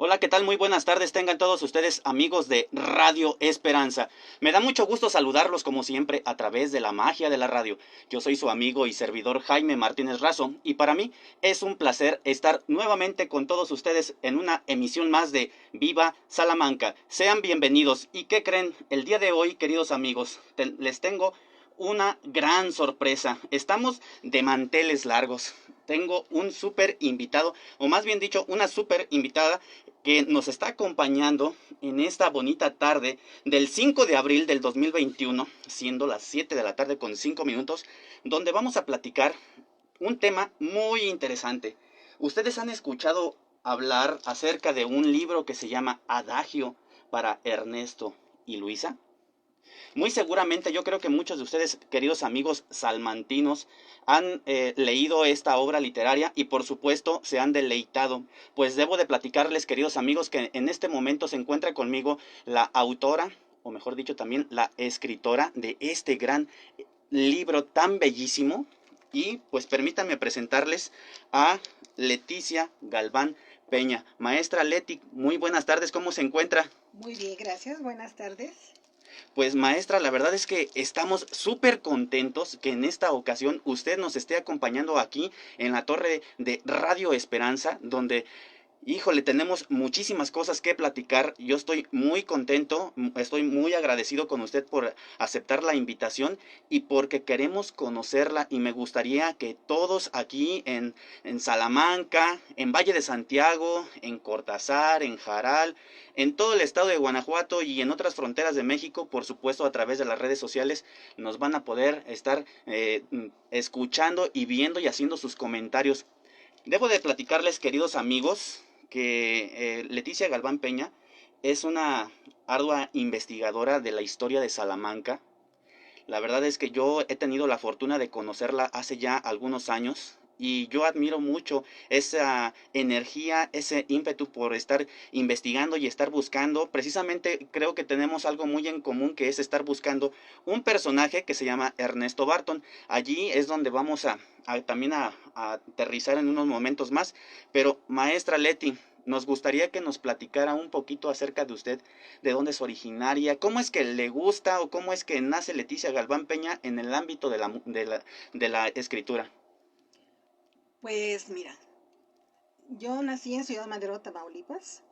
Hola, ¿qué tal? Muy buenas tardes. Tengan todos ustedes amigos de Radio Esperanza. Me da mucho gusto saludarlos como siempre a través de la magia de la radio. Yo soy su amigo y servidor Jaime Martínez Razo y para mí es un placer estar nuevamente con todos ustedes en una emisión más de Viva Salamanca. Sean bienvenidos. ¿Y qué creen? El día de hoy, queridos amigos, les tengo una gran sorpresa. Estamos de manteles largos. Tengo un súper invitado, o más bien dicho, una súper invitada que nos está acompañando en esta bonita tarde del 5 de abril del 2021, siendo las 7 de la tarde con 5 minutos, donde vamos a platicar un tema muy interesante. ¿Ustedes han escuchado hablar acerca de un libro que se llama Adagio para Ernesto y Luisa? Muy seguramente yo creo que muchos de ustedes, queridos amigos salmantinos, han leído esta obra literaria y por supuesto se han deleitado. Pues debo de platicarles, queridos amigos, que en este momento se encuentra conmigo la autora, o mejor dicho también la escritora de este gran libro tan bellísimo. Y pues permítanme presentarles a Leticia Galván Peña. Maestra Leti, muy buenas tardes, ¿cómo se encuentra? Muy bien, gracias. Buenas tardes. Pues maestra, la verdad es que estamos súper contentos que en esta ocasión usted nos esté acompañando aquí en la torre de Radio Esperanza, donde, híjole, tenemos muchísimas cosas que platicar. Yo estoy muy contento, estoy muy agradecido con usted por aceptar la invitación y porque queremos conocerla y me gustaría que todos aquí en Salamanca, en Valle de Santiago, en Cortázar, en Jaral, en todo el estado de Guanajuato y en otras fronteras de México, por supuesto a través de las redes sociales, nos van a poder estar escuchando y viendo y haciendo sus comentarios. Debo de platicarles, queridos amigos, que Leticia Galván Peña es una ardua investigadora de la historia de Salamanca. La verdad es que yo he tenido la fortuna de conocerla hace ya algunos años y yo admiro mucho esa energía, ese ímpetu por estar investigando y estar buscando. Precisamente creo que tenemos algo muy en común, que es estar buscando un personaje que se llama Ernesto Barton. Allí es donde vamos también a aterrizar en unos momentos más. Pero maestra Leti, nos gustaría que nos platicara un poquito acerca de usted, de dónde es originaria, cómo es que le gusta o cómo es que nace Leticia Galván Peña en el ámbito de la escritura. Pues mira, yo nací en Ciudad Madero, Tamaulipas.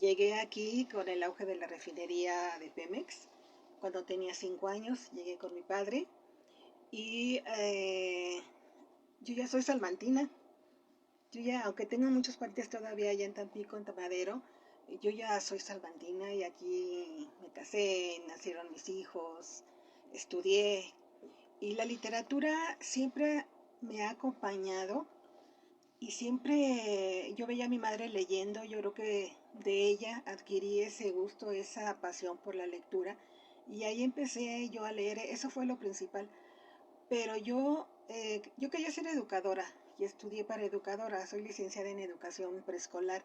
Llegué aquí con el auge de la refinería de Pemex. Cuando tenía 5 años, llegué con mi padre. Y yo ya soy salmantina. Yo ya, aunque tengo muchos partes todavía allá en Tampico, en Tamadero, yo ya soy salmantina y aquí me casé, nacieron mis hijos, estudié. Y la literatura siempre me ha acompañado y siempre yo veía a mi madre leyendo, yo creo que de ella adquirí ese gusto, esa pasión por la lectura y ahí empecé yo a leer, eso fue lo principal. Pero yo quería ser educadora y estudié para educadora, soy licenciada en educación preescolar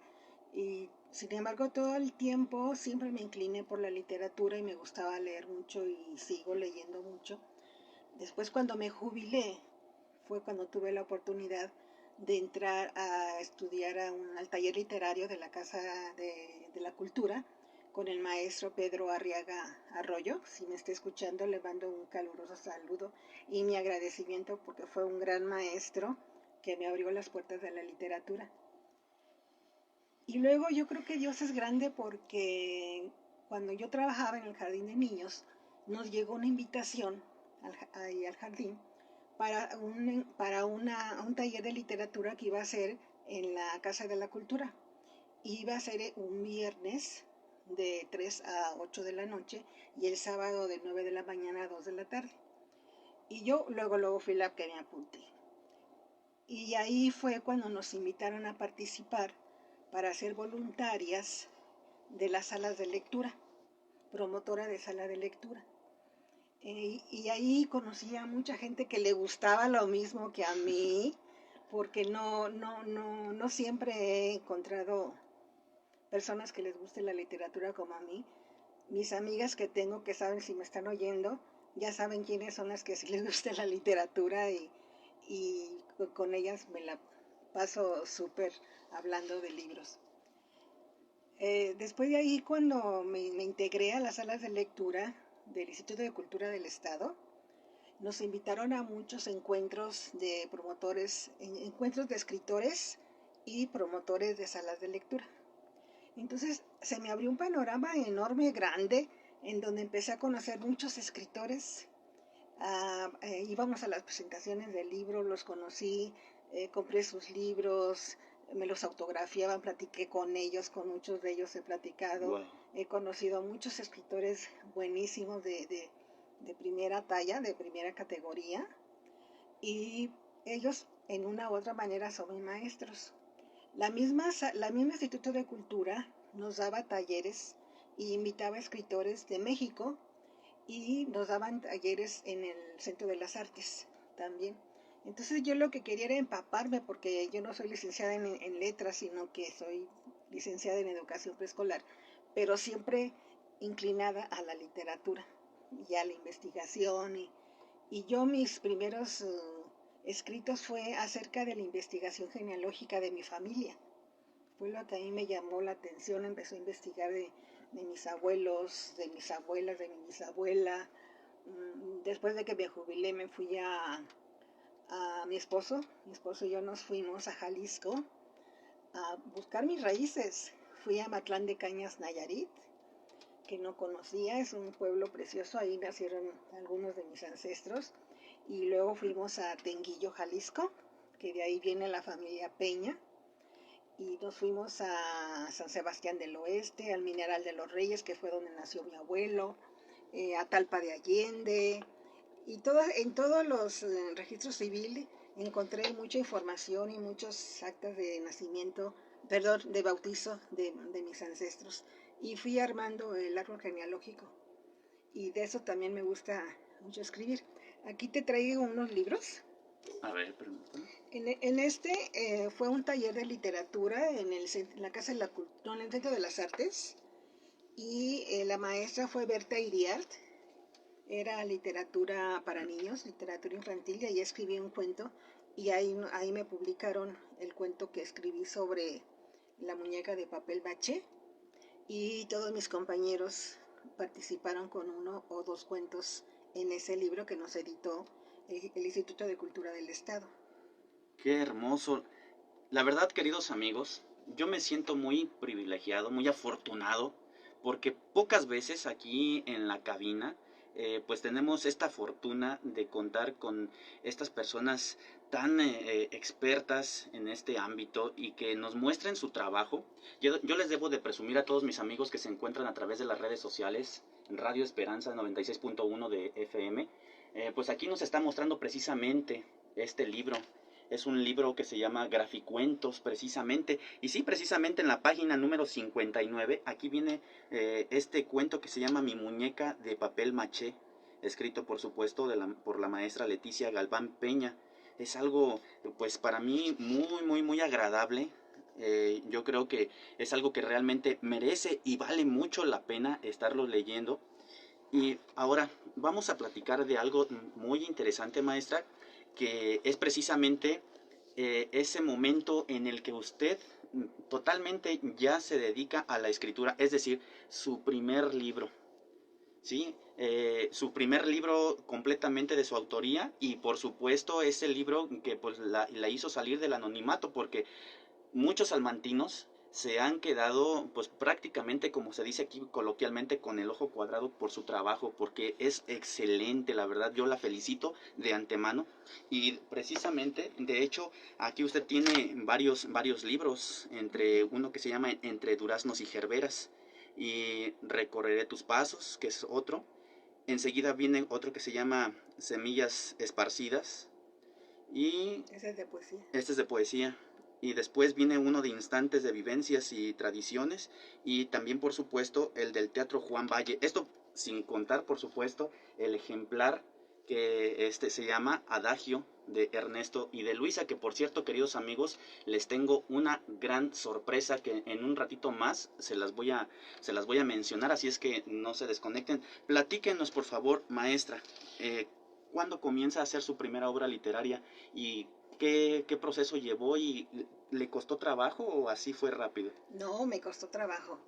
y sin embargo todo el tiempo siempre me incliné por la literatura y me gustaba leer mucho y sigo leyendo mucho. Después cuando me jubilé fue cuando tuve la oportunidad de entrar a estudiar al taller literario de la Casa de la Cultura con el maestro Pedro Arriaga Arroyo. Si me está escuchando, le mando un caluroso saludo y mi agradecimiento porque fue un gran maestro que me abrió las puertas de la literatura. Y luego yo creo que Dios es grande porque cuando yo trabajaba en el jardín de niños, nos llegó una invitación ahí al jardín para un taller de literatura que iba a ser en la Casa de la Cultura. Iba a ser un viernes de 3 a 8 de la noche y el sábado de 9 de la mañana a 2 de la tarde. Y yo luego fui la que me apunté. Y ahí fue cuando nos invitaron a participar para ser voluntarias de las salas de lectura, promotora de sala de lectura. Y ahí conocí a mucha gente que le gustaba lo mismo que a mí, porque no siempre he encontrado personas que les guste la literatura como a mí. Mis amigas que tengo que saben si me están oyendo, ya saben quiénes son las que sí les gusta la literatura y con ellas me la paso súper hablando de libros. Después de ahí, cuando me integré a las salas de lectura del Instituto de Cultura del Estado, nos invitaron a muchos encuentros de promotores, encuentros de escritores y promotores de salas de lectura. Entonces se me abrió un panorama enorme, grande, en donde empecé a conocer muchos escritores. Íbamos a las presentaciones del libro, los conocí, compré sus libros, me los autografiaban, platiqué con ellos, con muchos de ellos he platicado. Wow. He conocido muchos escritores buenísimos de primera talla, de primera categoría, y ellos en una u otra manera son mis maestros. La misma Instituto de Cultura nos daba talleres y invitaba a escritores de México y nos daban talleres en el Centro de las Artes también. Entonces yo lo que quería era empaparme, porque yo no soy licenciada en letras, sino que soy licenciada en educación preescolar, pero siempre inclinada a la literatura y a la investigación. Y yo mis primeros escritos fue acerca de la investigación genealógica de mi familia. Fue lo que a mí me llamó la atención, empecé a investigar de mis abuelos, de mis abuelas, de mi bisabuela. Después de que me jubilé me fui a mi esposo y yo nos fuimos a Jalisco a buscar mis raíces. Fui a Matlán de Cañas, Nayarit, que no conocía, es un pueblo precioso, ahí nacieron algunos de mis ancestros. Y luego fuimos a Tenguillo, Jalisco, que de ahí viene la familia Peña. Y nos fuimos a San Sebastián del Oeste, al Mineral de los Reyes, que fue donde nació mi abuelo, a Talpa de Allende, y en todos los registros civiles encontré mucha información y muchos actas de nacimiento, perdón, de bautizo de mis ancestros. Y fui armando el árbol genealógico. Y de eso también me gusta mucho escribir. Aquí te traigo unos libros. A ver, permítame. En este fue un taller de literatura en la Casa de la Cultura, en el Centro de las Artes. Y la maestra fue Berta Iriart. Era literatura para niños, literatura infantil, y ahí escribí un cuento. Y ahí me publicaron el cuento que escribí sobre la muñeca de papel maché. Y todos mis compañeros participaron con uno o dos cuentos en ese libro que nos editó el Instituto de Cultura del Estado. Qué hermoso. La verdad, queridos amigos, yo me siento muy privilegiado, muy afortunado, porque pocas veces aquí en la cabina, pues tenemos esta fortuna de contar con estas personas tan expertas en este ámbito y que nos muestren su trabajo. Yo les debo de presumir a todos mis amigos que se encuentran a través de las redes sociales, en Radio Esperanza 96.1 de FM, pues aquí nos está mostrando precisamente este libro. Es un libro que se llama Graficuentos, precisamente. Y sí, precisamente en la página número 59, aquí viene este cuento que se llama Mi muñeca de papel maché, escrito por supuesto por la maestra Leticia Galván Peña. Es algo, pues para mí, muy agradable. Yo creo que es algo que realmente merece y vale mucho la pena estarlo leyendo. Y ahora vamos a platicar de algo muy interesante, maestra, que es precisamente ese momento en el que usted totalmente ya se dedica a la escritura, es decir, su primer libro, ¿sí? Su primer libro completamente de su autoría y por supuesto es el libro que pues la hizo salir del anonimato, porque muchos salmantinos se han quedado pues prácticamente, como se dice aquí coloquialmente, con el ojo cuadrado por su trabajo, porque es excelente, la verdad yo la felicito de antemano. Y precisamente, de hecho, aquí usted tiene varios libros, entre uno que se llama Entre duraznos y gerberas, y Recorreré tus pasos, que es otro. Enseguida viene otro que se llama Semillas esparcidas, y Ese es de poesía. este es de poesía. Y después viene uno de instantes de vivencias y tradiciones. Y también, por supuesto, el del Teatro Juan Valle. Esto sin contar, por supuesto, el ejemplar que se llama Adagio de Ernesto y de Luisa. Que por cierto, queridos amigos, les tengo una gran sorpresa que en un ratito más se las voy a mencionar. Así es que no se desconecten. Platíquenos, por favor, maestra. ¿Cuándo comienza a hacer su primera obra literaria y ¿Qué proceso llevó y le costó trabajo o así fue rápido? No, me costó trabajo.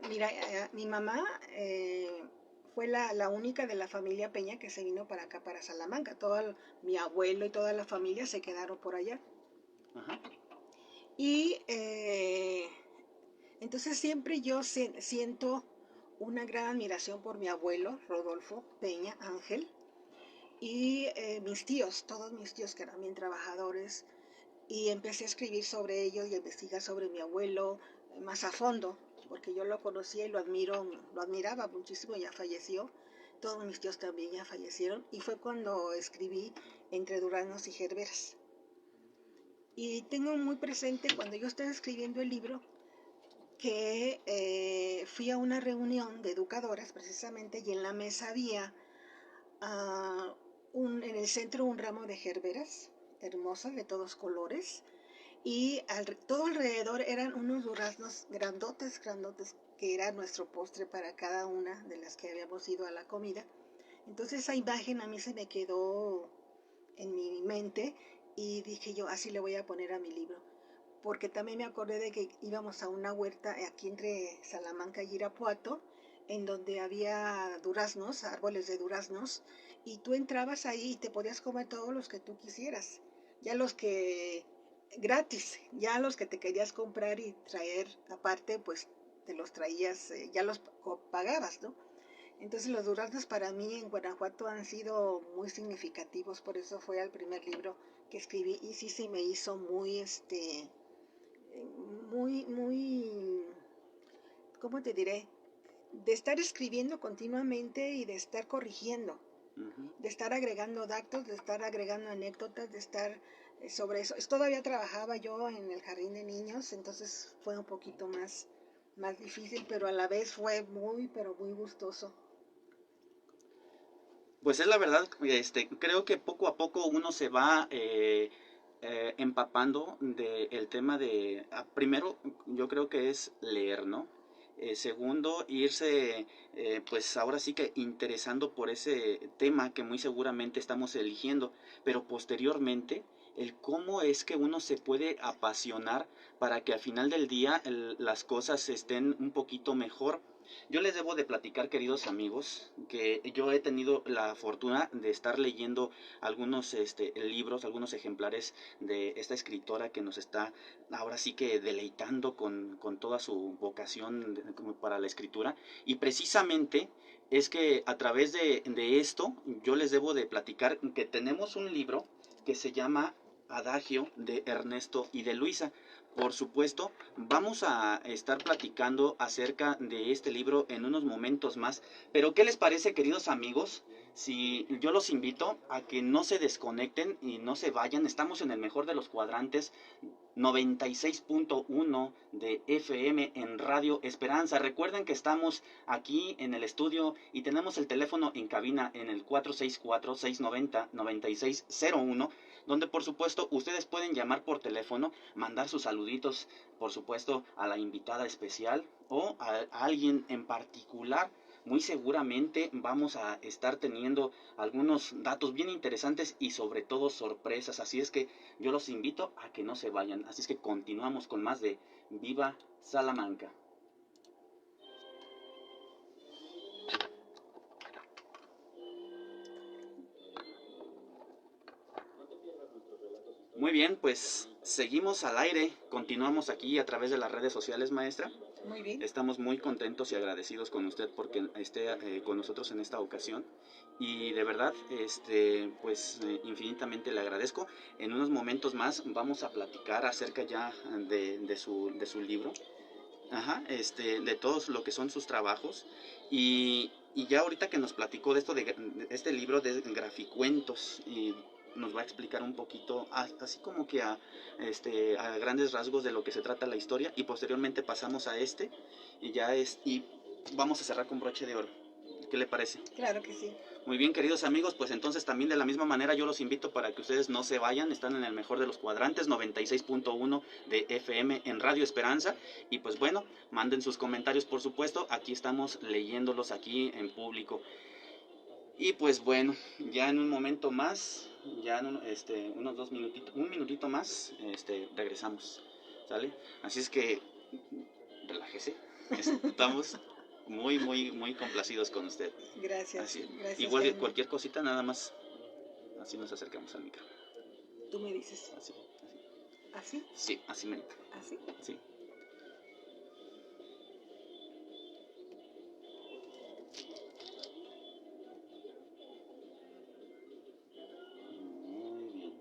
Mira, mi mamá fue la única de la familia Peña que se vino para acá, para Salamanca. Mi abuelo y toda la familia se quedaron por allá. Ajá. Y entonces siempre yo siento una gran admiración por mi abuelo, Rodolfo Peña Ángel, y mis tíos, todos mis tíos que eran bien trabajadores, y empecé a escribir sobre ellos y a investigar sobre mi abuelo más a fondo, porque yo lo conocía y lo admiraba muchísimo, ya falleció, todos mis tíos también ya fallecieron, y fue cuando escribí Entre Duraznos y Gerberas. Y tengo muy presente cuando yo estaba escribiendo el libro que fui a una reunión de educadoras precisamente y en la mesa había en el centro un ramo de gerberas hermosas de todos colores y todo alrededor eran unos duraznos grandotes, grandotes, que era nuestro postre para cada una de las que habíamos ido a la comida. Entonces esa imagen a mí se me quedó en mi mente y dije yo, así le voy a poner a mi libro. Porque también me acordé de que íbamos a una huerta aquí entre Salamanca y Irapuato, en donde había duraznos, árboles de duraznos, y tú entrabas ahí y te podías comer todos los que tú quisieras. Ya los que gratis, ya los que te querías comprar y traer aparte, pues te los traías, ya los pagabas, ¿no? Entonces los duraznos para mí en Guanajuato han sido muy significativos, por eso fue el primer libro que escribí y sí se me hizo muy, muy, ¿cómo te diré? De estar escribiendo continuamente y de estar corrigiendo, de estar agregando datos, de estar agregando anécdotas, de estar sobre eso. Todavía trabajaba yo en el jardín de niños, entonces fue un poquito más difícil, pero a la vez fue muy, pero muy gustoso. Pues es la verdad, creo que poco a poco uno se va empapando del tema primero, yo creo que es leer, ¿no? Segundo, irse, pues ahora sí que interesando por ese tema que muy seguramente estamos eligiendo, pero posteriormente, el cómo es que uno se puede apasionar para que al final del día las cosas estén un poquito mejor. Yo les debo de platicar, queridos amigos, que yo he tenido la fortuna de estar leyendo algunos libros, algunos ejemplares de esta escritora que nos está ahora sí que deleitando con toda su vocación para la escritura. Y precisamente es que a través de esto yo les debo de platicar que tenemos un libro que se llama Adagio de Ernesto y de Luisa. Por supuesto, vamos a estar platicando acerca de este libro en unos momentos más, pero ¿qué les parece, queridos amigos? Si yo los invito a que no se desconecten y no se vayan, estamos en el mejor de los cuadrantes, 96.1 de FM en Radio Esperanza. Recuerden que estamos aquí en el estudio y tenemos el teléfono en cabina en el 464-690-9601, donde por supuesto ustedes pueden llamar por teléfono, mandar sus saluditos, por supuesto, a la invitada especial o a alguien en particular. Muy seguramente vamos a estar teniendo algunos datos bien interesantes y sobre todo sorpresas. Así es que yo los invito a que no se vayan. Así es que continuamos con más de Viva Salamanca. Muy bien, pues seguimos al aire, continuamos aquí a través de las redes sociales, maestra. Muy bien. Estamos muy contentos y agradecidos con usted porque esté con nosotros en esta ocasión y de verdad, pues infinitamente le agradezco. En unos momentos más vamos a platicar acerca ya de su libro, ajá, de todos lo que son sus trabajos y ya ahorita que nos platicó de esto de este libro de graficuentos y nos va a explicar un poquito así como que a grandes rasgos de lo que se trata la historia y posteriormente pasamos a y vamos a cerrar con broche de oro. ¿Qué le parece? Claro que sí. Muy bien, queridos amigos, pues entonces también de la misma manera yo los invito para que ustedes no se vayan, están en el mejor de los cuadrantes, 96.1 de FM en Radio Esperanza, y pues bueno, manden sus comentarios por supuesto, aquí estamos leyéndolos aquí en público. Y pues bueno, ya en un momento más ya en unos 2 minutitos, un minutito más, regresamos, ¿sale? Así es que relájese, estamos muy, muy, muy complacidos con usted. Gracias, Así, gracias, igual que Jaime. cualquier cosita, nada más, así nos acercamos al micro. Tú me dices. Así, ¿Así? sí, así me. ¿Así? Sí. Muy bien.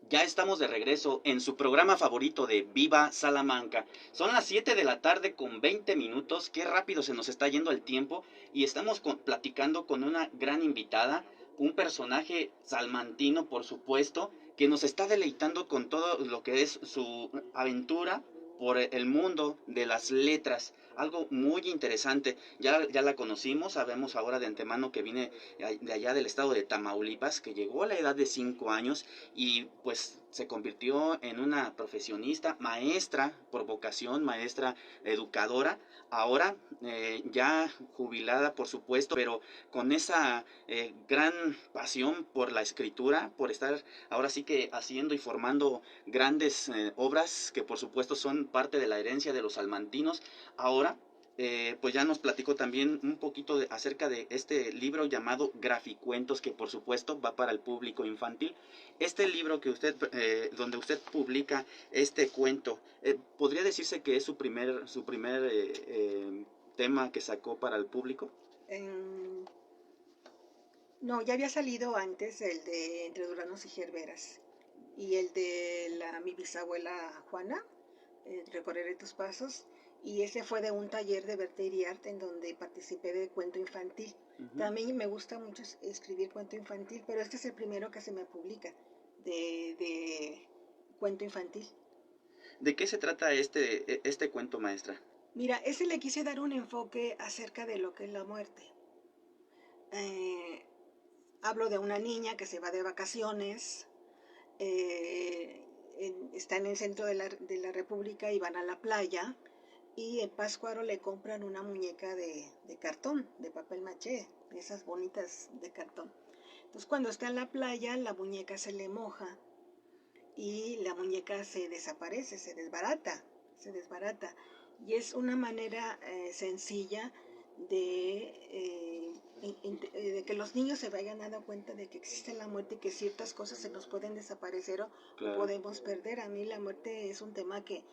Ya estamos de regreso en su programa favorito de Viva Salamanca. Son las 7 de la tarde con 20 minutos. Qué rápido se nos está yendo el tiempo. Y estamos platicando con una gran invitada, un personaje salmantino, por supuesto, que nos está deleitando con todo lo que es su aventura por el mundo de las letras. Algo muy interesante. Ya la conocimos, sabemos ahora de antemano que viene de allá del estado de Tamaulipas, que llegó a la edad de 5 años y pues se convirtió en una profesionista, maestra por vocación, maestra educadora, ahora ya jubilada por supuesto, pero con esa gran pasión por la escritura, por estar ahora sí que haciendo y formando grandes obras que por supuesto son parte de la herencia de los salmantinos. Ahora pues ya nos platicó también un poquito acerca de este libro llamado Graficuentos, que por supuesto va para el público infantil. Este libro que donde usted publica este cuento, ¿podría decirse que es su primer tema que sacó para el público? No, ya había salido antes el de Entre Duranos y Gerberas y el de mi bisabuela Juana, Recorreré tus pasos, y ese fue de un taller de Berta Iriart en donde participé de cuento infantil. También me gusta mucho escribir cuento infantil, pero este es el primero que se me publica de cuento infantil. ¿De qué se trata este cuento, maestra? Mira, ese le quise dar un enfoque acerca de lo que es la muerte. Hablo de una niña que se va de vacaciones, está en el centro de la República y van a la playa, y en Pátzcuaro le compran una muñeca de cartón, de papel maché, de esas bonitas de cartón. Entonces cuando está en la playa, la muñeca se le moja y la muñeca se desaparece, se desbarata. Y es una manera sencilla de que los niños se vayan dando cuenta de que existe la muerte y que ciertas cosas se nos pueden desaparecer o podemos perder. A mí la muerte es un tema que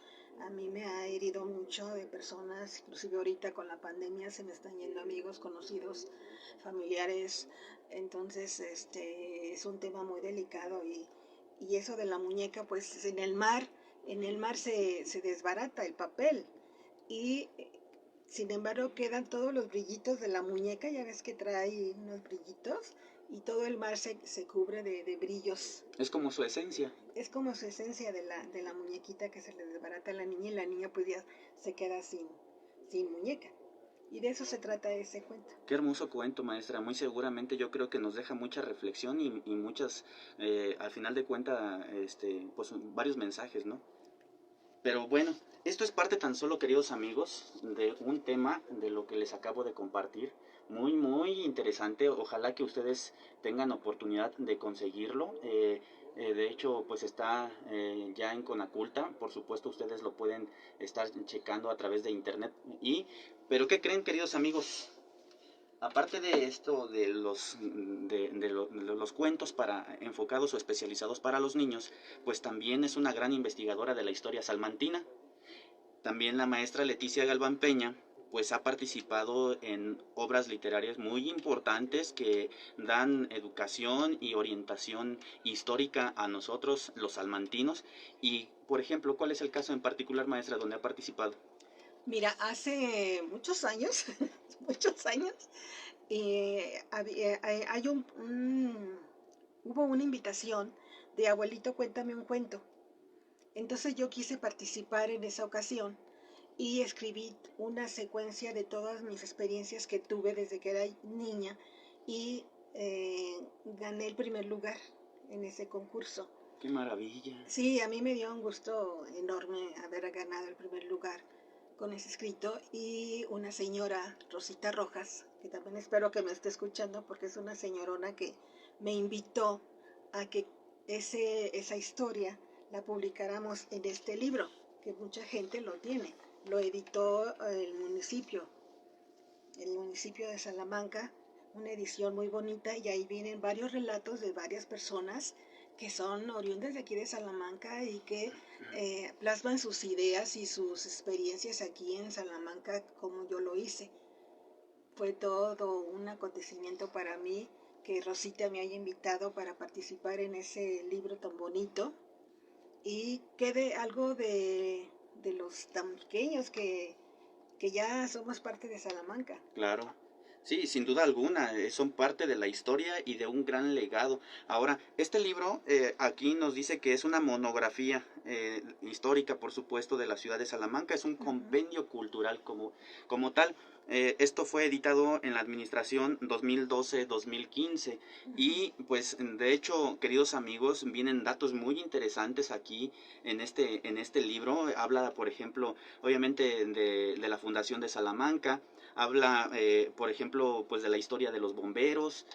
a mí me ha herido mucho de personas, inclusive ahorita con la pandemia se me están yendo amigos, conocidos, familiares. Entonces es un tema muy delicado y eso de la muñeca, pues en el mar se desbarata el papel y sin embargo quedan todos los brillitos de la muñeca, ya ves que trae unos brillitos y todo el mar se cubre de brillos. Es como su esencia. Es como su esencia de la muñequita que se le desbarata a la niña y la niña pues ya se queda sin muñeca. Y de eso se trata ese cuento. Qué hermoso cuento, maestra. Muy seguramente yo creo que nos deja mucha reflexión y muchas, al final de cuentas, pues varios mensajes, ¿no? Pero bueno, esto es parte tan solo, queridos amigos, de un tema de lo que les acabo de compartir. Muy, muy interesante. Ojalá que ustedes tengan oportunidad de conseguirlo. De hecho, pues está ya en Conaculta. Por supuesto, ustedes lo pueden estar checando a través de internet. Pero ¿qué creen, queridos amigos? Aparte de esto de los cuentos enfocados o especializados para los niños, pues también es una gran investigadora de la historia salmantina. También la maestra Leticia Galván Peña pues ha participado en obras literarias muy importantes que dan educación y orientación histórica a nosotros, los salmantinos. Y, por ejemplo, ¿cuál es el caso en particular, maestra, donde ha participado? Mira, hace muchos años, muchos años, hay hubo una invitación de Abuelito, cuéntame un cuento. Entonces yo quise participar en esa ocasión y escribí una secuencia de todas mis experiencias que tuve desde que era niña y gané el primer lugar en ese concurso. ¡Qué maravilla! Sí, a mí me dio un gusto enorme haber ganado el primer lugar con ese escrito, y una señora, Rosita Rojas, que también espero que me esté escuchando porque es una señorona que me invitó a que esa historia la publicáramos en este libro, que mucha gente lo tiene. Lo editó el municipio de Salamanca, una edición muy bonita, y ahí vienen varios relatos de varias personas que son oriundas de aquí de Salamanca y que plasman sus ideas y sus experiencias aquí en Salamanca como yo lo hice. Fue todo un acontecimiento para mí que Rosita me haya invitado para participar en ese libro tan bonito y quede algo de los tan pequeños que ya somos parte de Salamanca. Claro. Sí, sin duda alguna, son parte de la historia y de un gran legado. Ahora, este libro aquí nos dice que es una monografía histórica, por supuesto, de la ciudad de Salamanca, es un compendio cultural como tal. Esto fue editado en la administración 2012-2015 y pues de hecho, queridos amigos, vienen datos muy interesantes aquí en este libro. Habla, por ejemplo, obviamente de la Fundación de Salamanca. Habla, por ejemplo, pues de la historia de los bomberos,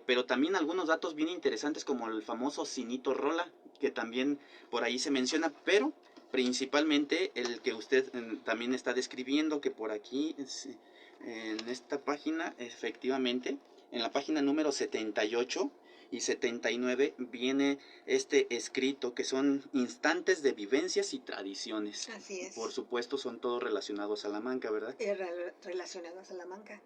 pero también algunos datos bien interesantes como el famoso Cinito Rola, que también por ahí se menciona, pero principalmente el que usted también está describiendo, que por aquí, en esta página, efectivamente, en la página número 78 y 79 viene este escrito que son instantes de vivencias y tradiciones. Así es. Por supuesto son todos relacionados a Salamanca, ¿verdad? Relacionado a Salamanca.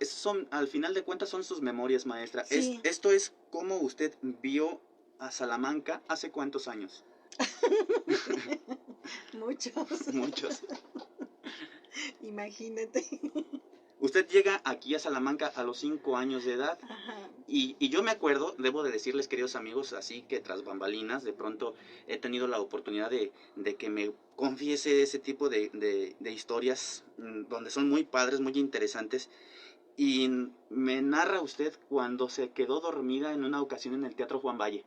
Son, al final de cuentas son sus memorias, maestra. Sí. Esto es como usted vio a Salamanca hace cuántos años. Muchos. Muchos. Imagínate. Usted llega aquí a Salamanca a los 5 años de edad. Ajá. Y yo me acuerdo, debo de decirles, queridos amigos, así que tras bambalinas, de pronto he tenido la oportunidad de que me confiese ese tipo de historias donde son muy padres, muy interesantes. Y me narra usted cuando se quedó dormida en una ocasión en el Teatro Juan Valle.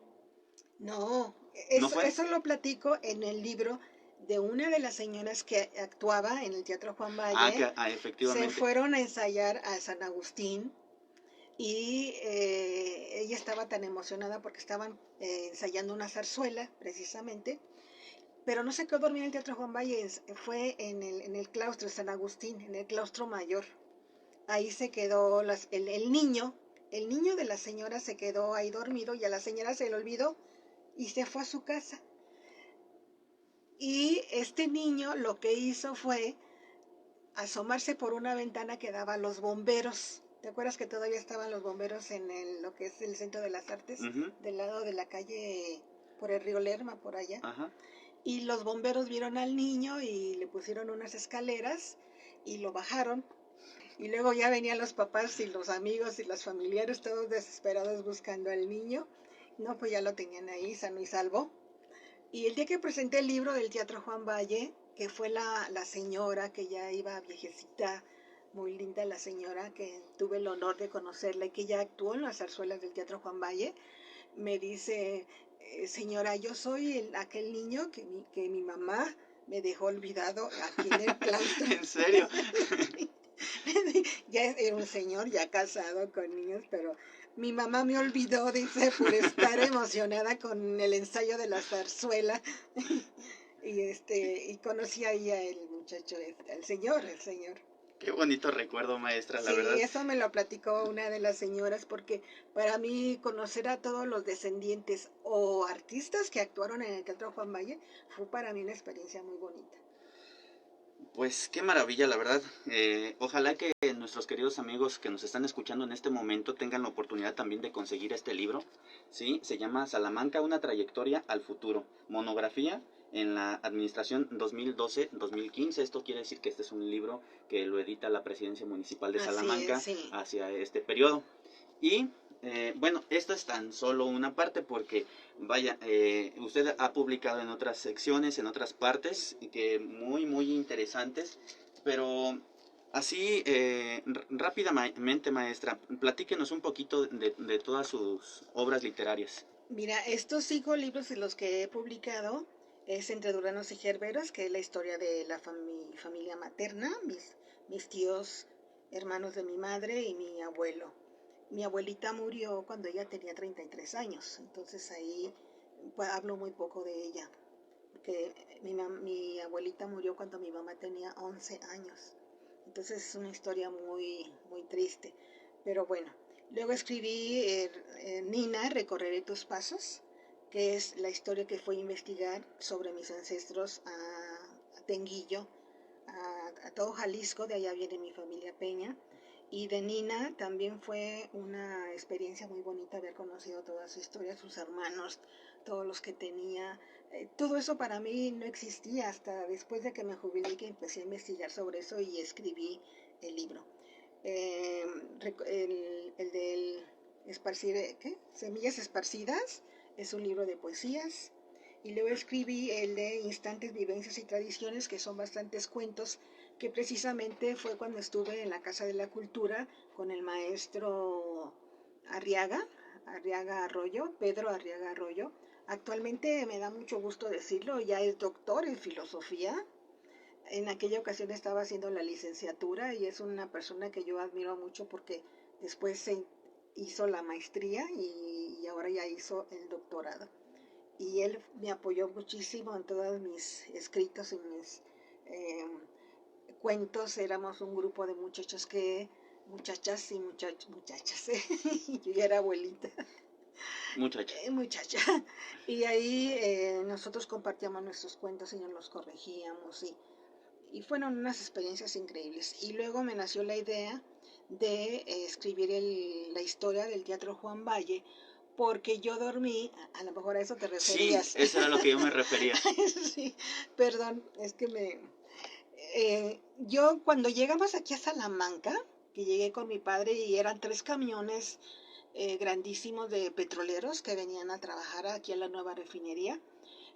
No, ¿No fue? eso lo platico en el libro de una de las señoras que actuaba en el Teatro Juan Valle. Efectivamente. Se fueron a ensayar a San Agustín y ella estaba tan emocionada porque estaban ensayando una zarzuela, precisamente, pero no se quedó dormida en el Teatro Juan Valle, fue en el claustro de San Agustín, en el claustro mayor. Ahí se quedó el niño de la señora se quedó ahí dormido y a la señora se le olvidó y se fue a su casa. Y este niño lo que hizo fue asomarse por una ventana que daba a los bomberos. ¿Te acuerdas que todavía estaban los bomberos en lo que es el Centro de las Artes? Del lado de la calle, por el río Lerma, por allá. Y los bomberos vieron al niño y le pusieron unas escaleras y lo bajaron. Y luego ya venían los papás y los amigos y los familiares todos desesperados buscando al niño. No, pues ya lo tenían ahí, sano y salvo. Y el día que presenté el libro del Teatro Juan Valle, que fue la señora que ya iba viejecita, muy linda la señora, que tuve el honor de conocerla y que ya actuó en las zarzuelas del Teatro Juan Valle, me dice, señora, yo soy aquel niño que mi mamá me dejó olvidado aquí en el claustro. ¿En serio? Ya era un señor ya casado con niños, pero mi mamá me olvidó, dice, por estar emocionada con el ensayo de la zarzuela. Y conocí ahí al muchacho, el señor. Qué bonito recuerdo, maestra, la Sí, verdad. eso me lo platicó una de las señoras, porque para mí conocer a todos los descendientes o artistas que actuaron en el Teatro Juan Valle fue para mí una experiencia muy bonita. Pues qué maravilla, la verdad. Ojalá que nuestros queridos amigos que nos están escuchando en este momento tengan la oportunidad también de conseguir este libro. Sí, se llama Salamanca, una trayectoria al futuro. Monografía en la administración 2012-2015. Esto quiere decir que este es un libro que lo edita la Presidencia Municipal de Así es, Salamanca sí. hacia este periodo. Y bueno, esto es tan solo una parte porque, vaya, usted ha publicado en otras secciones, en otras partes, que muy interesantes, pero así, rápidamente, maestra, platíquenos un poquito de todas sus obras literarias. Mira, estos 5 libros en los que he publicado es Entre Duranos y Gerberas, que es la historia de mi familia materna, mis tíos, hermanos de mi madre y mi abuelo. Mi abuelita murió cuando ella tenía 33 años, entonces ahí pues, hablo muy poco de ella, porque mi abuelita murió cuando mi mamá tenía 11 años. Entonces es una historia muy triste. Pero bueno, luego escribí Nina, recorreré tus pasos, que es la historia que fue a investigar sobre mis ancestros a Tenguillo, a todo Jalisco, de allá viene mi familia Peña. Y de Nina también fue una experiencia muy bonita haber conocido toda su historia, sus hermanos, todos los que tenía. Todo eso para mí no existía hasta después de que me jubilé, que empecé a investigar sobre eso y escribí el libro. Eh, el del ¿qué? Semillas esparcidas es un libro de poesías. Y luego escribí el de Instantes, Vivencias y Tradiciones, que son bastantes cuentos, que precisamente fue cuando estuve en la Casa de la Cultura con el maestro Arriaga, Arriaga Arroyo, Pedro Arriaga Arroyo. Actualmente me da mucho gusto decirlo, ya es doctor en filosofía. En aquella ocasión estaba haciendo la licenciatura y es una persona que yo admiro mucho porque después se hizo la maestría y ahora ya hizo el doctorado. Y él me apoyó muchísimo en todos mis escritos, en mis eh, cuentos. Éramos un grupo de muchachas y muchachas, yo ya era abuelita, Muchacha. muchacha. Y ahí nosotros compartíamos nuestros cuentos y nos los corregíamos y fueron unas experiencias increíbles. Y luego me nació la idea de escribir la historia del Teatro Juan Valle, porque yo dormí, a lo mejor a eso te Sí, referías. eso era lo que yo me refería. Sí, perdón, es que yo cuando llegamos aquí a Salamanca, que llegué con mi padre y eran 3 camiones grandísimos de petroleros que venían a trabajar aquí en la nueva refinería.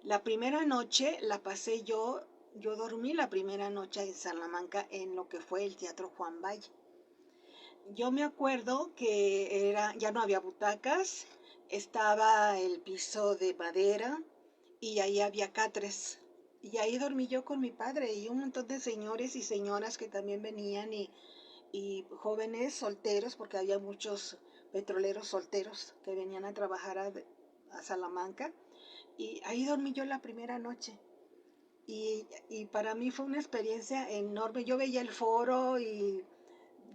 La primera noche la pasé yo dormí la primera noche en Salamanca en lo que fue el Teatro Juan Valle. Yo me acuerdo que ya no había butacas, estaba el piso de madera y ahí había catres. Y ahí dormí yo con mi padre y un montón de señores y señoras que también venían y jóvenes solteros, porque había muchos petroleros solteros que venían a trabajar a Salamanca. Y ahí dormí yo la primera noche. Y para mí fue una experiencia enorme. Yo veía el foro y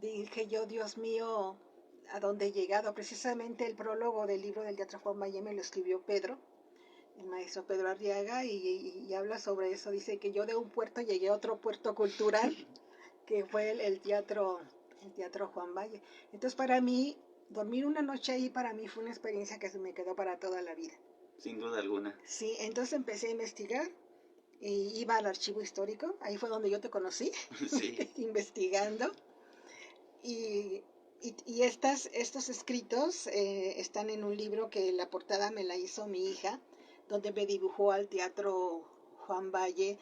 dije yo, Dios mío, ¿a dónde he llegado? Precisamente el prólogo del libro del Teatro Juan Valle me lo escribió Pedro, el maestro Pedro Arriaga, y habla sobre eso. Dice que yo de un puerto llegué a otro puerto cultural, que fue el teatro Juan Valle. Entonces para mí, dormir una noche ahí para mí fue una experiencia que se me quedó para toda la vida. Sin duda alguna. Sí, entonces empecé a investigar y iba al archivo histórico, ahí fue donde yo te conocí, Sí. investigando. Y estos escritos están en un libro que la portada me la hizo mi hija, donde me dibujó al Teatro Juan Valle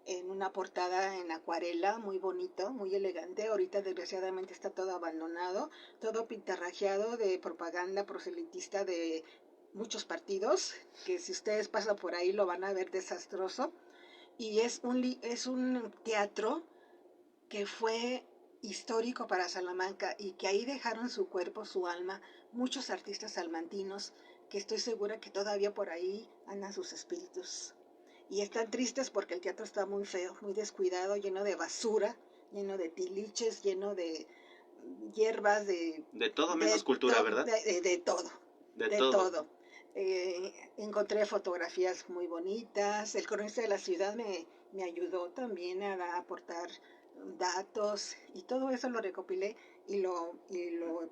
en una portada en acuarela, muy bonito, muy elegante. Ahorita desgraciadamente está todo abandonado, todo pintarrajeado de propaganda proselitista de muchos partidos, que si ustedes pasan por ahí lo van a ver desastroso. Y es un teatro que fue histórico para Salamanca y que ahí dejaron su cuerpo, su alma, muchos artistas salmantinos que estoy segura que todavía por ahí andan sus espíritus. Y están tristes porque el teatro está muy feo, muy descuidado, lleno de basura, lleno de tiliches, lleno de hierbas, De todo menos cultura, ¿verdad? de todo, De de todo. todo. Encontré fotografías muy bonitas, el cronista de la ciudad me ayudó también a aportar datos y todo eso lo recopilé y lo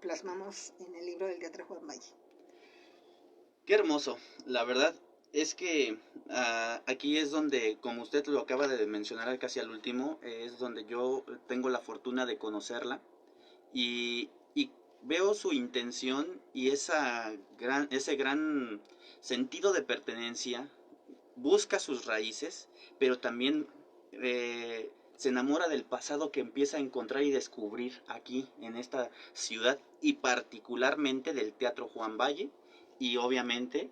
plasmamos en el libro del Teatro Juan Valle. Qué hermoso, la verdad es que aquí es donde, como usted lo acaba de mencionar casi al último, es donde yo tengo la fortuna de conocerla y veo su intención y ese gran sentido de pertenencia, busca sus raíces, pero también se enamora del pasado que empieza a encontrar y descubrir aquí en esta ciudad y particularmente del Teatro Juan Valle y obviamente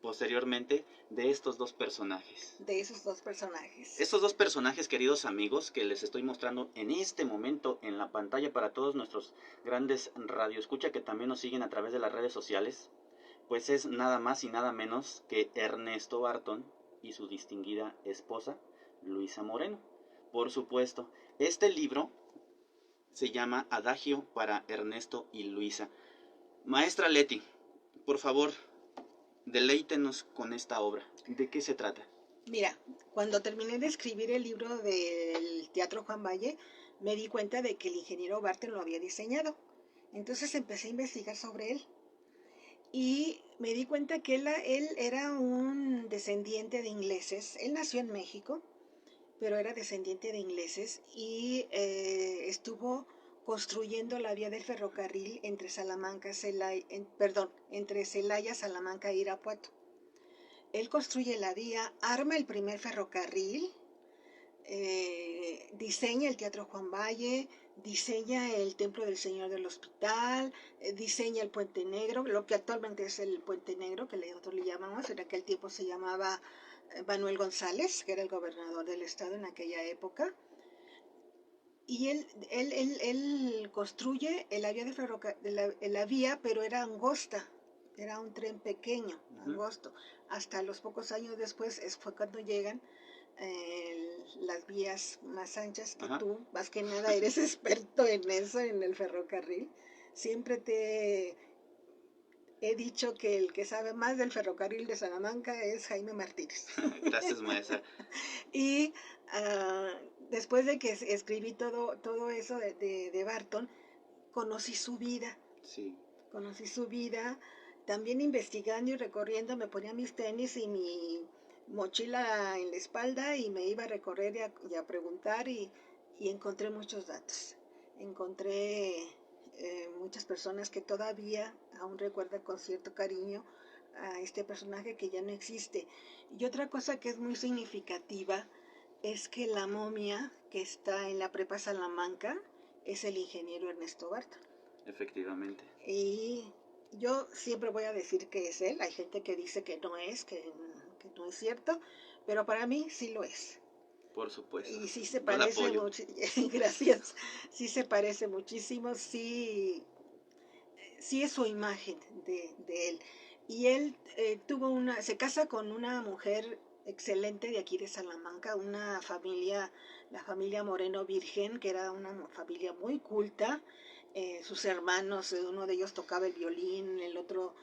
posteriormente de estos dos personajes. De esos dos personajes. Estos dos personajes, queridos amigos, que les estoy mostrando en este momento en la pantalla para todos nuestros grandes radioescucha que también nos siguen a través de las redes sociales, pues es nada más y nada menos que Ernesto Bartón y su distinguida esposa, Luisa Moreno. Por supuesto, este libro se llama Adagio para Ernesto y Luisa. Maestra Leti, por favor, deleítenos con esta obra. ¿De qué se trata? Mira, cuando terminé de escribir el libro del Teatro Juan Valle, me di cuenta de que el ingeniero Barton lo había diseñado. Entonces empecé a investigar sobre él. Y me di cuenta que él era un descendiente de ingleses. Él nació en México, pero era descendiente de ingleses y estuvo construyendo la vía del ferrocarril entre entre Celaya, Salamanca e Irapuato. Él construye la vía, arma el primer ferrocarril, diseña el Teatro Juan Valle, diseña el Templo del Señor del Hospital, diseña el Puente Negro, lo que actualmente es el Puente Negro, que nosotros le llamamos, en aquel tiempo se llamaba Manuel González, que era el gobernador del estado en aquella época. Y él construye la vía, la vía, pero era angosta, era un tren pequeño, angosto. Hasta los pocos años después fue cuando llegan las vías más anchas, que tú más que nada eres experto en eso, en el ferrocarril. Siempre te he dicho que el que sabe más del ferrocarril de Salamanca es Jaime Martínez. Gracias, maestra. Y después de que escribí todo eso de Barton, conocí su vida. Sí. Conocí su vida. También investigando y recorriendo, me ponía mis tenis y mi mochila en la espalda y me iba a recorrer y a preguntar y encontré muchos datos. Encontré muchas personas que todavía aún recuerdan con cierto cariño a este personaje que ya no existe. Y otra cosa que es muy significativa es que la momia que está en la Prepa Salamanca es el ingeniero Ernesto Barton. Efectivamente. Y yo siempre voy a decir que es él. Hay gente que dice que no no es cierto, pero para mí sí lo es. Por supuesto. Y sí se parece mucho. Gracias. Sí se parece muchísimo. Sí es su imagen de él. Y él se casa con una mujer excelente de aquí de Salamanca, una familia, la familia Moreno Virgen, que era una familia muy culta. Sus hermanos, uno de ellos tocaba el violín, el otro,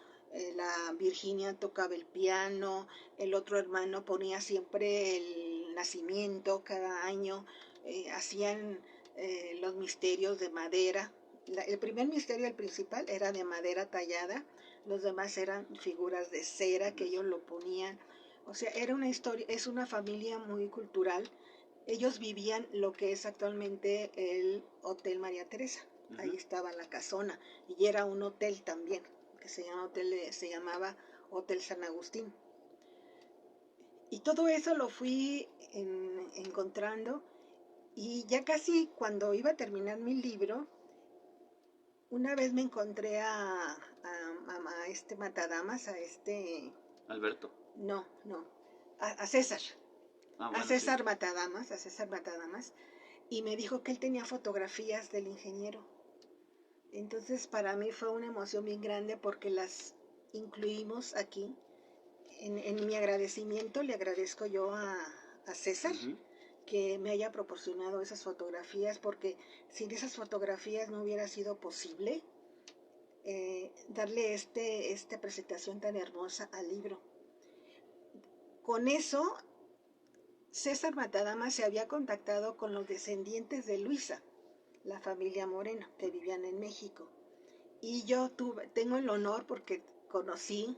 la Virginia tocaba el piano, el otro hermano ponía siempre el nacimiento cada año, hacían los misterios de madera. El primer misterio, el principal, era de madera tallada, los demás eran figuras de cera que ellos lo ponían. O sea, era una historia, es una familia muy cultural. Ellos vivían lo que es actualmente el Hotel María Teresa. Ahí estaba la casona y era un hotel también que se llamaba Hotel San Agustín. Y todo eso lo fui encontrando y ya casi cuando iba a terminar mi libro, una vez me encontré a este Matadamas, Alberto. No, a César. Bueno, a César sí. A César Matadamas, y me dijo que él tenía fotografías del ingeniero. Entonces para mí fue una emoción bien grande porque las incluimos aquí. En mi agradecimiento le agradezco yo a César que me haya proporcionado esas fotografías, porque sin esas fotografías no hubiera sido posible darle esta presentación tan hermosa al libro. Con eso César Matadama se había contactado con los descendientes de Luisa, la familia Moreno, que vivían en México. Y yo tengo el honor porque conocí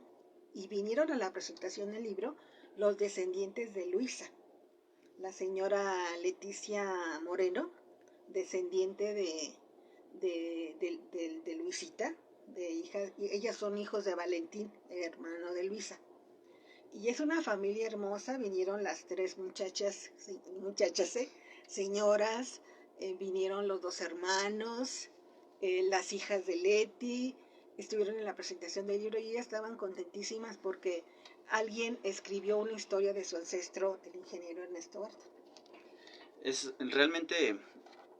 y vinieron a la presentación del libro los descendientes de Luisa, la señora Leticia Moreno, descendiente de Luisita, y ellas son hijos de Valentín, el hermano de Luisa. Y es una familia hermosa, vinieron las tres señoras, vinieron los dos hermanos, las hijas de Leti, estuvieron en la presentación del libro y ellas estaban contentísimas porque alguien escribió una historia de su ancestro, el ingeniero Ernesto Barton. Es realmente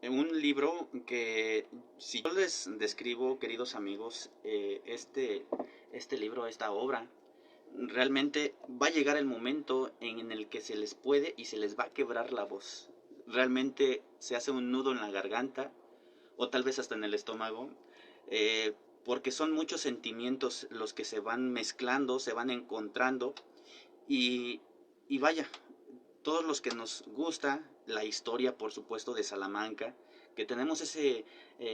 un libro que, si yo les describo, queridos amigos, este libro, esta obra, realmente va a llegar el momento en el que se les puede y se les va a quebrar la voz. Realmente se hace un nudo en la garganta o tal vez hasta en el estómago, porque son muchos sentimientos los que se van mezclando, se van encontrando y, y vaya, todos los que nos gusta la historia, por supuesto, de Salamanca, que tenemos ese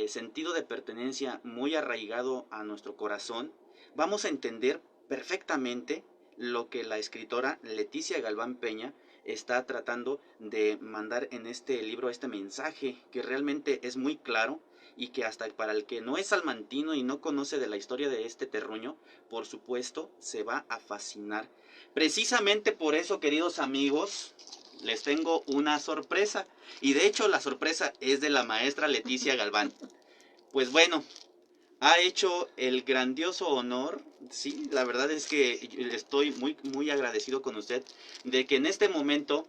sentido de pertenencia muy arraigado a nuestro corazón, vamos a entender perfectamente lo que la escritora Leticia Galván Peña está tratando de mandar en este libro, este mensaje que realmente es muy claro y que hasta para el que no es salmantino y no conoce de la historia de este terruño, por supuesto, se va a fascinar. Precisamente por eso, queridos amigos, les tengo una sorpresa. Y de hecho la sorpresa es de la maestra Leticia Galván. Pues bueno, ha hecho el grandioso honor, sí, la verdad es que estoy muy agradecido con usted, de que en este momento,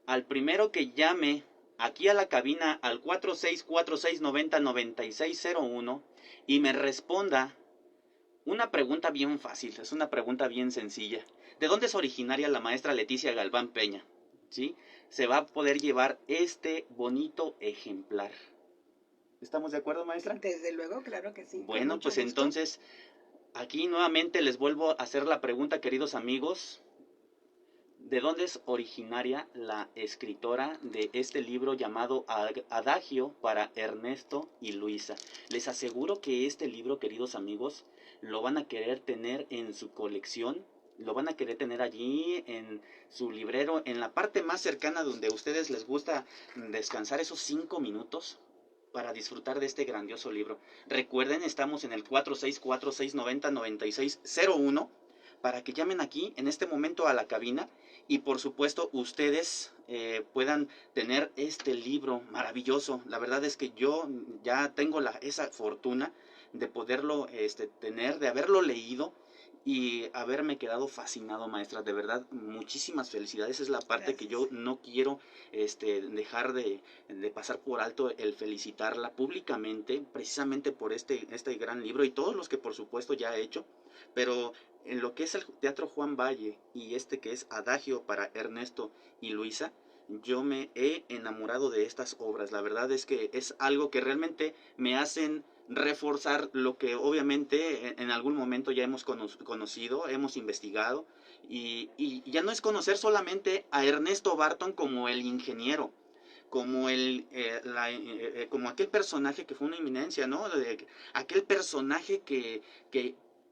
al primero que llame aquí a la cabina al 4646909601 y me responda una pregunta bien fácil, es una pregunta bien sencilla. ¿De dónde es originaria la maestra Leticia Galván Peña? ¿Sí? Se va a poder llevar este bonito ejemplar. ¿Estamos de acuerdo, maestra? Desde luego, claro que sí. Bueno, pues gusto. Entonces, aquí nuevamente les vuelvo a hacer la pregunta, queridos amigos. ¿De dónde es originaria la escritora de este libro llamado Adagio para Ernesto y Luisa? Les aseguro que este libro, queridos amigos, lo van a querer tener en su colección, lo van a querer tener allí en su librero, en la parte más cercana donde a ustedes les gusta descansar esos 5 minutos para disfrutar de este grandioso libro. Recuerden, estamos en el 4646909601 para que llamen aquí en este momento a la cabina y por supuesto ustedes puedan tener este libro maravilloso. La verdad es que yo ya tengo esa fortuna de poderlo tener, de haberlo leído y haberme quedado fascinado, maestra. De verdad, muchísimas felicidades. Es la parte Gracias. Que yo no quiero dejar de pasar por alto el felicitarla públicamente, precisamente por este gran libro y todos los que por supuesto ya he hecho. Pero en lo que es el Teatro Juan Valle y que es Adagio para Ernesto y Luisa, yo me he enamorado de estas obras. La verdad es que es algo que realmente me hacen reforzar lo que obviamente en algún momento ya hemos conocido, hemos investigado, y ya no es conocer solamente a Ernesto Barton como el ingeniero, como como aquel personaje que fue una eminencia, ¿no? Aquel personaje que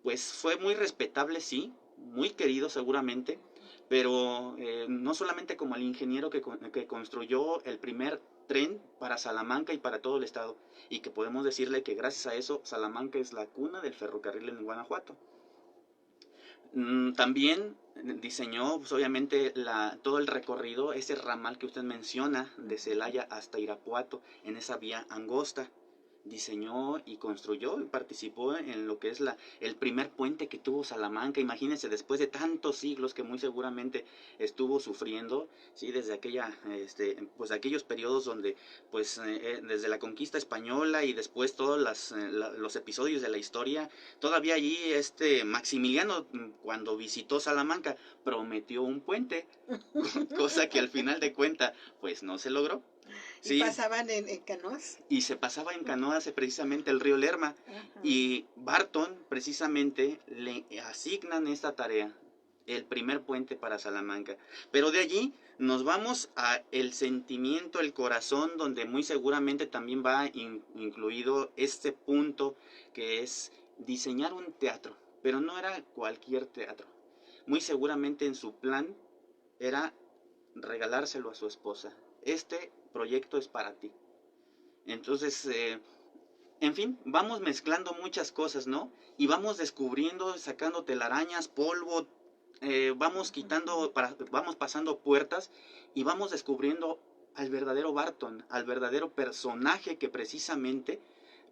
pues fue muy respetable, sí, muy querido seguramente, pero no solamente como el ingeniero que construyó el primer tren para Salamanca y para todo el estado, y que podemos decirle que gracias a eso Salamanca es la cuna del ferrocarril en Guanajuato. También diseñó, pues, obviamente, todo el recorrido, ese ramal que usted menciona, de Celaya hasta Irapuato, en esa vía angosta. Diseñó y construyó y participó en lo que es el primer puente que tuvo Salamanca. Imagínense, después de tantos siglos que muy seguramente estuvo sufriendo, ¿sí? Desde pues aquellos periodos donde, pues, desde la conquista española y después todos los episodios de la historia, todavía allí Maximiliano, cuando visitó Salamanca, prometió un puente, cosa que al final de cuentas, pues no se logró. ¿Sí? ¿Y pasaban en canoas? Y se pasaba en canoas precisamente el río Lerma. Ajá. Y Barton precisamente le asignan esta tarea. el primer puente para Salamanca. Pero de allí nos vamos a el sentimiento, el corazón, donde muy seguramente también va incluido este punto que es diseñar un teatro. Pero no era cualquier teatro. Muy seguramente en su plan era regalárselo a su esposa. Este proyecto es para ti. Entonces, en fin, vamos mezclando muchas cosas, ¿no? Y vamos descubriendo, sacando telarañas, polvo, vamos quitando, vamos pasando puertas y vamos descubriendo al verdadero Barton, al verdadero personaje que precisamente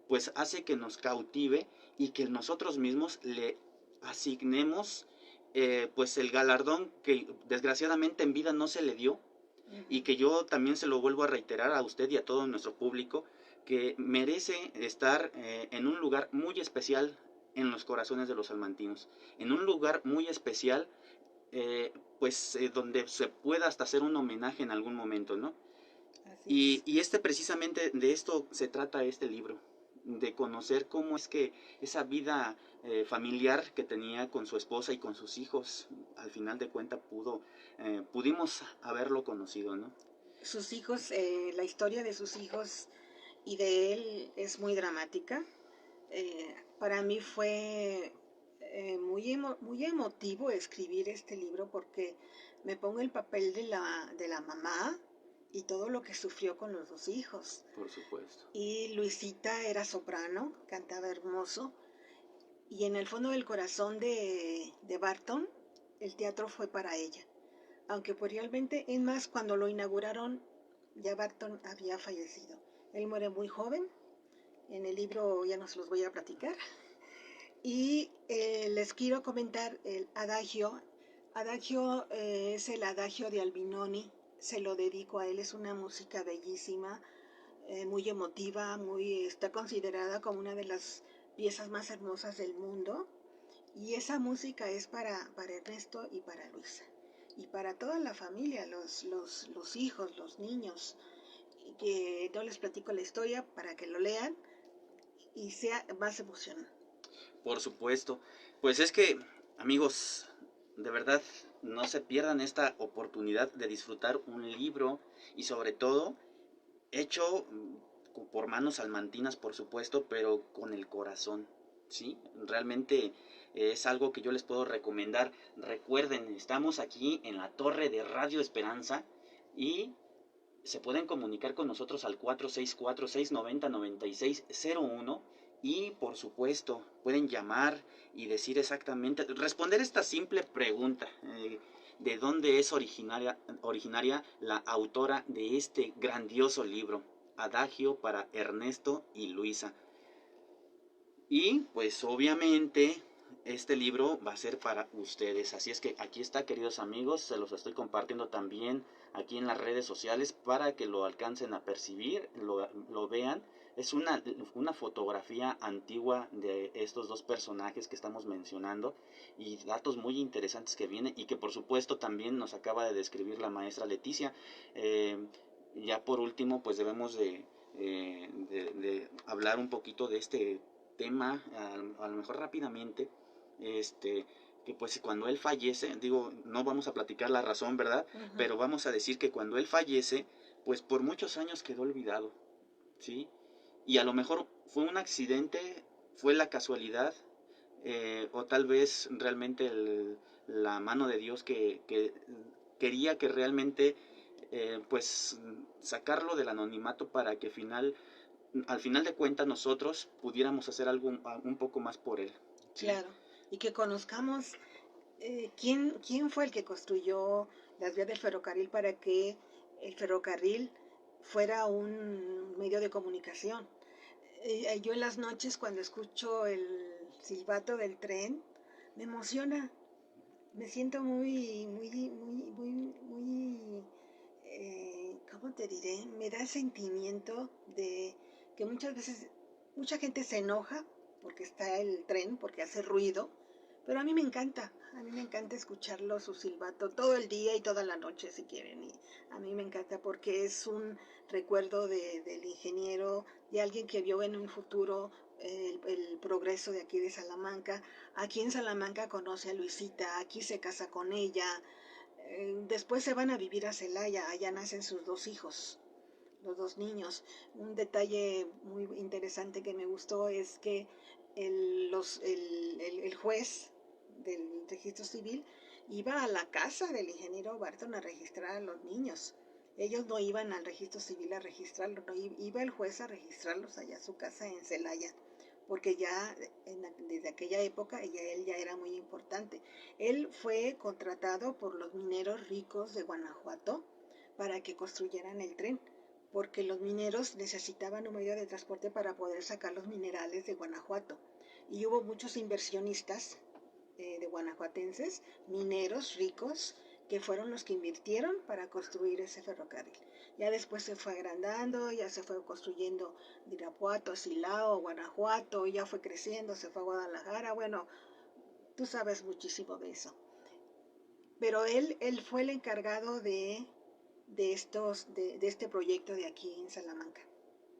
pues hace que nos cautive y que nosotros mismos le asignemos pues el galardón que desgraciadamente en vida no se le dio y que yo también se lo vuelvo a reiterar a usted y a todo nuestro público, que merece estar en un lugar muy especial en los corazones de los salmantinos, en un lugar muy especial, donde se pueda hasta hacer un homenaje en algún momento, ¿no? Y este precisamente de esto se trata este libro, de conocer cómo es que esa vida familiar que tenía con su esposa y con sus hijos, al final de cuentas pudimos haberlo conocido, ¿no? Sus hijos, la historia de sus hijos y de él es muy dramática. Para mí fue muy emotivo escribir este libro porque me pongo el papel de la mamá y todo lo que sufrió con los dos hijos. Por supuesto. Y Luisita era soprano, cantaba hermoso. Y en el fondo del corazón de Barton, el teatro fue para ella. Aunque pues realmente, es más, cuando lo inauguraron, ya Barton había fallecido. Él muere muy joven. En el libro ya no se los voy a platicar. Y les quiero comentar el adagio. Adagio es el adagio de Albinoni. Se lo dedico a él. Es una música bellísima, muy emotiva, está considerada como una de las piezas más hermosas del mundo. Y esa música es para Ernesto y para Luisa. Y para toda la familia, los hijos, los niños. Que yo les platico la historia para que lo lean y sea más emocionante. Por supuesto. Pues es que, amigos, de verdad, no se pierdan esta oportunidad de disfrutar un libro y sobre todo hecho por manos salmantinas, por supuesto, pero con el corazón, ¿sí? Realmente es algo que yo les puedo recomendar. Recuerden, estamos aquí en la torre de Radio Esperanza y se pueden comunicar con nosotros al 464-690-9601 y por supuesto pueden llamar y decir exactamente, responder esta simple pregunta, ¿de dónde es originaria la autora de este grandioso libro, Adagio para Ernesto y Luisa? Y pues obviamente este libro va a ser para ustedes. Así es que aquí está, queridos amigos, se los estoy compartiendo también aquí en las redes sociales para que lo alcancen a percibir, lo vean. Es una fotografía antigua de estos dos personajes que estamos mencionando y datos muy interesantes que vienen y que por supuesto también nos acaba de describir la maestra Leticia. Ya por último, pues debemos de hablar un poquito de este tema, a lo mejor rápidamente, que pues cuando él fallece, digo, no vamos a platicar la razón, ¿verdad? Pero vamos a decir que cuando él fallece, pues por muchos años quedó olvidado, ¿sí? Y a lo mejor fue un accidente, fue la casualidad, o tal vez realmente la mano de Dios que quería que realmente, pues, sacarlo del anonimato para que al final de cuentas nosotros pudiéramos hacer algo un poco más por él. ¿Sí? Claro, y que conozcamos quién fue el que construyó las vías del ferrocarril para que el ferrocarril fuera un medio de comunicación. Yo en las noches cuando escucho el silbato del tren, me emociona, me siento ¿cómo te diré? Me da el sentimiento de que muchas veces mucha gente se enoja porque está el tren, porque hace ruido, pero a mí me encanta escucharlo, su silbato, todo el día y toda la noche si quieren, y a mí me encanta porque es un recuerdo del ingeniero, de alguien que vio en un futuro el progreso de aquí de Salamanca. Aquí en Salamanca conoce a Luisita, aquí se casa con ella. Después se van a vivir a Celaya, allá nacen sus dos hijos, los dos niños. Un detalle muy interesante que me gustó es que el juez del registro civil iba a la casa del ingeniero Barton a registrar a los niños. Ellos no iban al registro civil a registrarlos, no, iba el juez a registrarlos allá a su casa en Celaya, porque ya desde aquella época él ya era muy importante. Él fue contratado por los mineros ricos de Guanajuato para que construyeran el tren, porque los mineros necesitaban un medio de transporte para poder sacar los minerales de Guanajuato. Y hubo muchos inversionistas de guanajuatenses, mineros ricos, que fueron los que invirtieron para construir ese ferrocarril. Ya después se fue agrandando, ya se fue construyendo Irapuato, Silao, Guanajuato, ya fue creciendo, se fue a Guadalajara. Bueno, tú sabes muchísimo de eso. Pero él fue el encargado de este proyecto de aquí en Salamanca.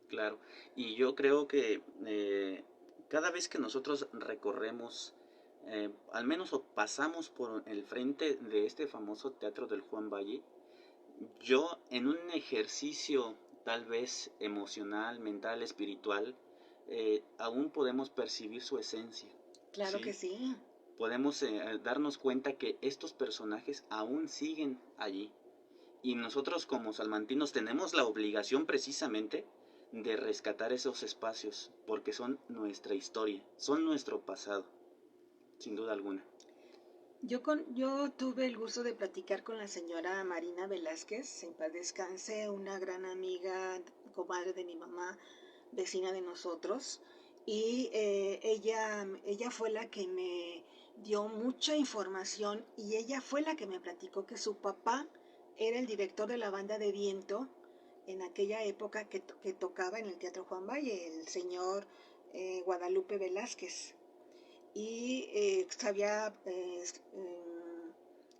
Claro, y yo creo que cada vez que nosotros recorremos, al menos o pasamos por el frente de este famoso Teatro del Juan Valle, yo en un ejercicio tal vez emocional, mental, espiritual, aún podemos percibir su esencia. Claro ¿Sí? que sí. Podemos darnos cuenta que estos personajes aún siguen allí. Y nosotros como salmantinos tenemos la obligación precisamente de rescatar esos espacios, porque son nuestra historia, son nuestro pasado, sin duda alguna. Yo tuve el gusto de platicar con la señora Marina Velázquez, en paz descanse, una gran amiga, comadre de mi mamá, vecina de nosotros, y ella fue la que me dio mucha información y ella fue la que me platicó que su papá era el director de la banda de viento en aquella época que tocaba en el Teatro Juan Valle, el señor Guadalupe Velázquez, y sabía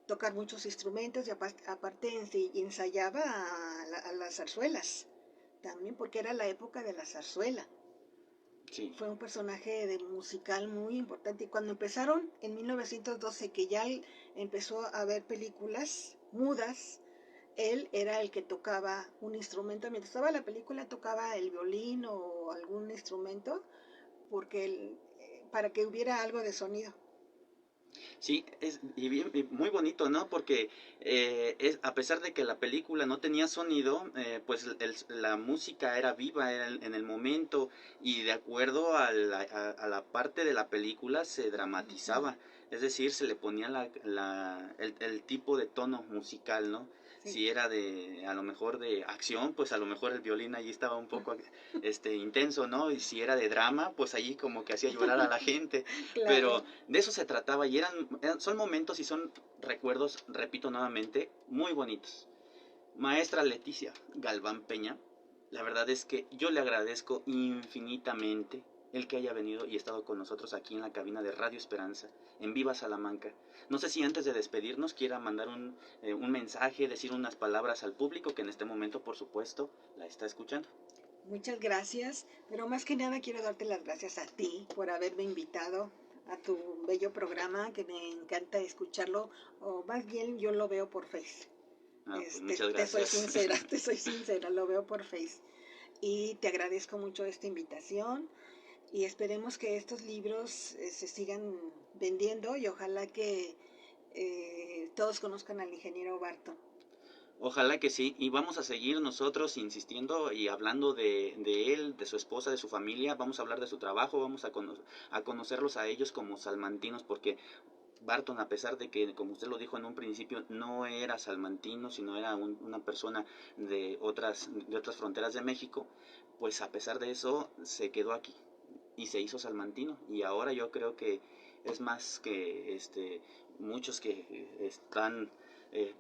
tocar muchos instrumentos y aparte ensayaba a las zarzuelas también, porque era la época de la zarzuela. Sí. Fue un personaje de musical muy importante. Y cuando empezaron en 1912, que ya empezó a ver películas mudas, él era el que tocaba un instrumento. Mientras estaba la película tocaba el violín o algún instrumento, porque para que hubiera algo de sonido. Sí, y muy bonito, ¿no? Porque a pesar de que la película no tenía sonido, pues la música era viva en el momento y de acuerdo a la parte de la película se dramatizaba. Es decir, se le ponía el tipo de tono musical, ¿no? Sí. Si era a lo mejor de acción, pues a lo mejor el violín allí estaba un poco intenso, ¿no? Y si era de drama, pues allí como que hacía llorar a la gente. Claro. Pero de eso se trataba y son momentos y son recuerdos, repito nuevamente, muy bonitos. Maestra Leticia Galván Peña, la verdad es que yo le agradezco infinitamente el que haya venido y estado con nosotros aquí en la cabina de Radio Esperanza, en Viva Salamanca. No sé si antes de despedirnos quiera mandar un mensaje, decir unas palabras al público que en este momento, por supuesto, la está escuchando. Muchas gracias, pero más que nada quiero darte las gracias a ti por haberme invitado a tu bello programa, que me encanta escucharlo, o más bien yo lo veo por Face. Pues muchas gracias. Te soy sincera, lo veo por Face. Y te agradezco mucho esta invitación y esperemos que estos libros se sigan vendiendo y ojalá que todos conozcan al ingeniero Barton. Ojalá que sí, y vamos a seguir nosotros insistiendo y hablando de él, de su esposa, de su familia, vamos a hablar de su trabajo, vamos a conocerlos a ellos como salmantinos, porque Barton, a pesar de que, como usted lo dijo en un principio, no era salmantino, sino era una persona de otras fronteras de México, pues a pesar de eso se quedó aquí y se hizo salmantino, y ahora yo creo que es más que muchos que están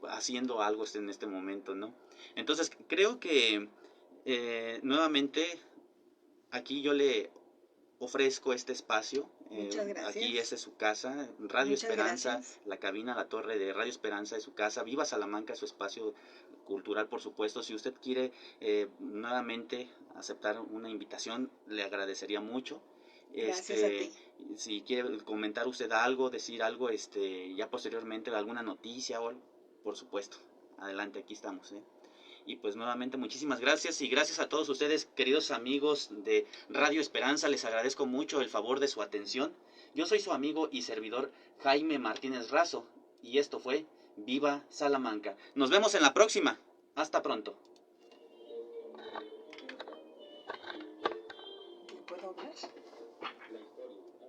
haciendo algo en este momento, ¿no? Entonces creo que nuevamente aquí yo le ofrezco este espacio. Muchas gracias. Aquí esa es su casa, Radio Muchas Esperanza, gracias. la cabina, la torre de Radio Esperanza es su casa. Viva Salamanca, su espacio cultural, por supuesto. Si usted quiere nuevamente aceptar una invitación, le agradecería mucho. Gracias a ti. Si quiere comentar usted algo, decir algo, ya posteriormente alguna noticia o algo, por supuesto. Adelante, aquí estamos. Y pues nuevamente muchísimas gracias y gracias a todos ustedes, queridos amigos de Radio Esperanza. Les agradezco mucho el favor de su atención. Yo soy su amigo y servidor Jaime Martínez Razo y esto fue Viva Salamanca. Nos vemos en la próxima. Hasta pronto.